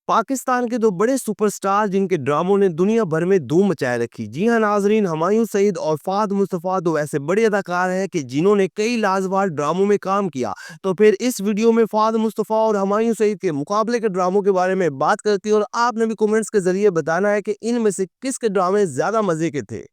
پاکستان کے دو بڑے super star جن کے ڈراموں نے دنیا بھر میں دھوم مچائے رکھی۔ جی ہاں ناظرین، ہمایوں سعید اور فہد مصطفیٰ دو ایسے بڑے اداکار ہیں کہ جنہوں نے کئی لازوال ڈراموں میں کام کیا۔ تو پھر اس ویڈیو میں فہد مصطفیٰ اور ہمایوں سعید کے مقابلے کے ڈراموں کے بارے میں بات کرتی ہے، اور آپ نے بھی کومنٹس کے ذریعے بتانا ہے کہ ان میں سے کس کے ڈرامے زیادہ مزے کے تھے۔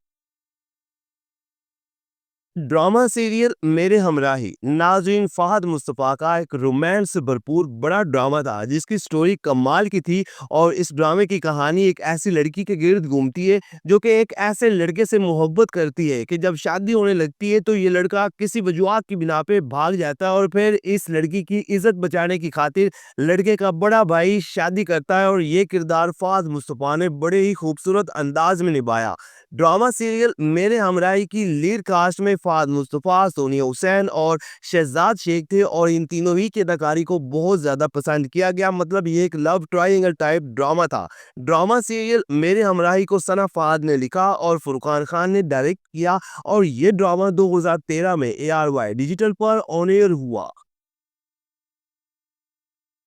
ڈرامہ سیریل میرے ہمراہی ناظرین، فہد مصطفیٰ کا ایک رومانس سے بھرپور بڑا ڈرامہ تھا جس کی سٹوری کمال کی تھی، اور اس ڈرامے کی کہانی ایک ایسی لڑکی کے گرد گھومتی ہے جو کہ ایک ایسے لڑکے سے محبت کرتی ہے کہ جب شادی ہونے لگتی ہے تو یہ لڑکا کسی وجوہات کی بنا پہ بھاگ جاتا ہے، اور پھر اس لڑکی کی عزت بچانے کی خاطر لڑکے کا بڑا بھائی شادی کرتا ہے، اور یہ کردار فہد مصطفیٰ نے بڑے ہی خوبصورت انداز میں نبھایا۔ ڈرامہ سیریل میرے ہمراہی کی لیڈ کاسٹ میں فہد مصطفیٰ، سونیا حسین اور شہزاد شیخ تھے، اور ان تینوں ہی کی اداکاری کو بہت زیادہ پسند کیا گیا۔ مطلب یہ ایک لو ٹرائنگل ٹائپ ڈرامہ تھا۔ ڈرامہ سیریل میرے ہمراہی کو ثنا فہد نے لکھا اور فرقان خان نے ڈائریکٹ کیا، اور یہ ڈرامہ 2013 میں ARY ڈیجیٹل پر آن ایئر ہوا۔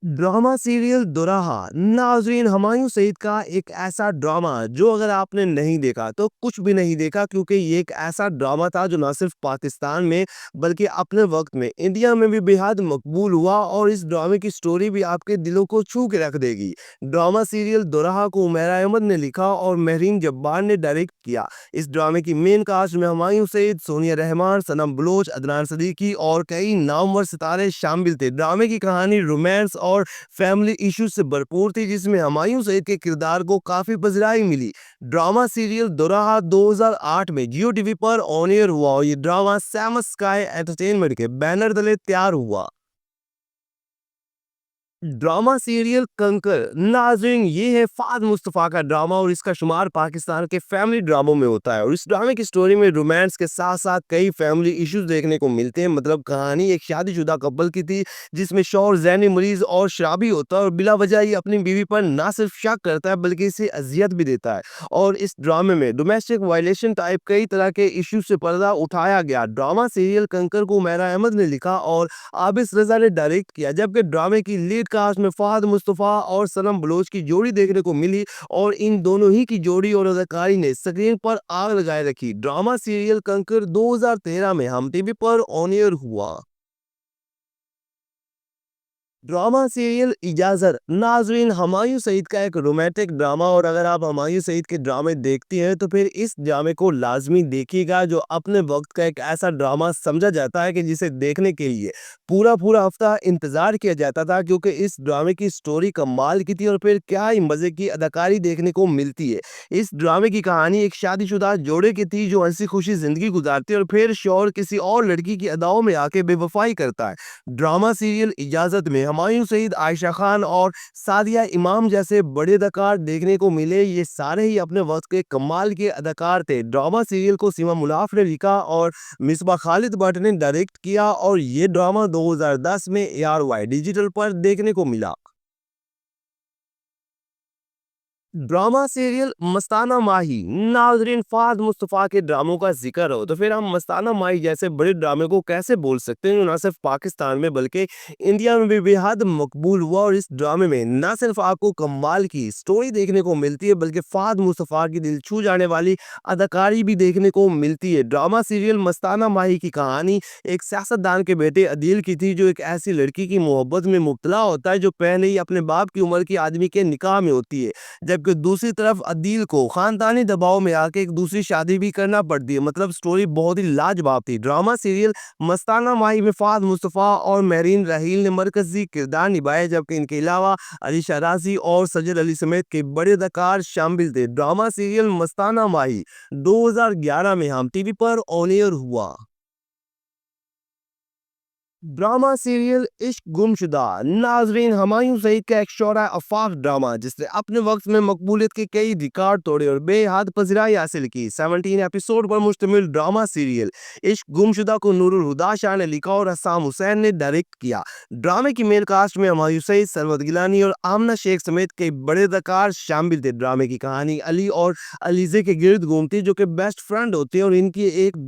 ڈرامہ سیریل دوراہا ناظرین، ہمایوں سعید کا ایک ایسا ڈرامہ جو اگر آپ نے نہیں دیکھا تو کچھ بھی نہیں دیکھا، کیونکہ یہ ایک ایسا ڈرامہ تھا جو نہ صرف پاکستان میں بلکہ اپنے وقت میں انڈیا میں بھی بے حد مقبول ہوا، اور اس ڈرامے کی سٹوری بھی آپ کے دلوں کو چھو کے رکھ دے گی۔ ڈرامہ سیریل دوراہا کو عمیرہ احمد نے لکھا اور مہرین جبار نے ڈائریکٹ کیا۔ اس ڈرامے کی مین کاسٹ میں ہمایوں سعید، سونیا رحمان، صنم بلوچ، عدنان صدیقی اور کئی نامور ستارے شامل تھے۔ ڈرامے کی کہانی رومانس اور فیملی ایشوز سے بھرپور تھی، جس میں ہمایوں سعید کے کردار کو کافی پذیرائی ملی۔ ڈرامہ سیریل دوراہا 2008 میں جیو ٹی وی پر آن ایئر ہوا، اور یہ ڈرامہ سیمس اسکائی انٹرٹینمنٹ کے بینر تلے تیار ہوا۔ ڈرامہ سیریل کنکر ناظرین، یہ ہے فہد مصطفیٰ کا ڈرامہ، اور اس کا شمار پاکستان کے فیملی ڈراموں میں ہوتا ہے، اور اس ڈرامے کی سٹوری میں رومانس کے ساتھ ساتھ کئی فیملی ایشوز دیکھنے کو ملتے ہیں۔ مطلب کہانی ایک شادی شدہ کپل کی تھی جس میں شوہر ذہنی مریض اور شرابی ہوتا ہے، اور بلا وجہ یہ اپنی بیوی پر نہ صرف شک کرتا ہے بلکہ اسے اذیت بھی دیتا ہے، اور اس ڈرامے میں ڈومیسٹک وائلیشن ٹائپ کئی طرح کے ایشوز سے پردہ اٹھایا گیا۔ ڈرامہ سیریل کنکر کو عمیرہ احمد نے لکھا اور عابس رضا نے ڈائریکٹ کیا، جبکہ ڈرامے کی لیڈ کاسٹ میں فہد مصطفیٰ اور صنم بلوچ کی جوڑی دیکھنے کو ملی، اور ان دونوں ہی کی جوڑی اور اداکاری نے اسکرین پر آگ لگائے رکھی۔ ڈرامہ سیریل کنکر 2013 میں ہم ٹی وی پر آن ایئر ہوا۔ ڈرامہ سیریل اجازت ناظرین، ہمایوں سعید کا ایک رومانٹک ڈرامہ، اور اگر آپ ہمایوں سعید کے ڈرامے دیکھتی ہیں تو پھر اس ڈرامے کو لازمی دیکھیے گا، جو اپنے وقت کا ایک ایسا ڈرامہ سمجھا جاتا ہے کہ جسے دیکھنے کے لیے پورا ہفتہ انتظار کیا جاتا تھا، کیونکہ اس ڈرامے کی سٹوری کمال کی تھی، اور پھر کیا ہی مزے کی اداکاری دیکھنے کو ملتی ہے۔ اس ڈرامے کی کہانی ایک شادی شدہ جوڑے کی تھی جو ہنسی خوشی زندگی گزارتے، اور پھر شوہر کسی اور لڑکی کی اداؤں میں آ کے بے وفائی کرتا ہے۔ ڈرامہ سیریل اجازت میں ہمایوں سعید، عائشہ خان اور سعدیہ امام جیسے بڑے اداکار دیکھنے کو ملے۔ یہ سارے ہی اپنے وقت کے کمال کے اداکار تھے۔ ڈرامہ سیریل کو سیما ملاف نے لکھا اور مصباح خالد بٹ نے ڈائریکٹ کیا، اور یہ ڈرامہ 2010 میں ARY ڈیجیٹل پر دیکھنے کو ملا۔ ڈرامہ سیریل مستانہ ماہی ناظرین، فہد مصطفیٰ کے ڈراموں کا ذکر ہو تو پھر ہم مستانہ ماہی جیسے بڑے ڈرامے کو کیسے بول سکتے ہیں، جو نہ صرف پاکستان میں بلکہ انڈیا میں بھی بے حد مقبول ہوا۔ اور اس ڈرامے میں نہ صرف آپ کو کمال کی سٹوری دیکھنے کو ملتی ہے بلکہ فہد مصطفیٰ کی دل چھو جانے والی اداکاری بھی دیکھنے کو ملتی ہے۔ ڈرامہ سیریل مستانہ ماہی کی کہانی ایک سیاستدان کے بیٹے عدیل کی تھی، جو ایک ایسی لڑکی کی محبت میں مبتلا ہوتا ہے جو پہلے ہی اپنے باپ کی عمر کی آدمی کے نکاح میں ہوتی ہے، جبکہ دوسری طرف عدیل کو خاندانی دباؤ میں آ کے ایک دوسری شادی بھی کرنا پڑتی ہے۔ مطلب سٹوری بہت ہی لاجواب تھی۔ ڈرامہ سیریل مستانہ ماہی میں فہد مصطفیٰ اور مہرین راحیل نے مرکزی کردار نبھائے، جبکہ ان کے علاوہ علی شرازی اور سجل علی سمیت کے بڑے اداکار شامل تھے۔ ڈرامہ سیریل مستانہ ماہی 2011 میں ہم ٹی وی پر آن ایئر ہوا۔ ڈرامہ سیریل عشق گمشدہ ناظرین، ہمایوں سعید کا ایک شعرۂ آفاق ڈرامہ جس نے اپنے وقت میں مقبولیت کے کئی ریکارڈ توڑے اور بے حد پذیرائی حاصل کی۔ 17 ایپیسوڈ پر مشتمل ڈرامہ سیریل عشق گمشدہ کو نور الہدا شاہ نے لکھا اور حسام حسین نے ڈائریکٹ کیا۔ ڈرامے کی مین کاسٹ میں ہمایوں سعید، ثروت گیلانی اور آمنہ شیخ سمیت کئی بڑے اداکار شامل تھے۔ ڈرامے کی کہانی علی اور علیزے کے گرد گھومتی ہے، جو کہ بیسٹ فرینڈ ہوتے ہیں، اور ان کی ایک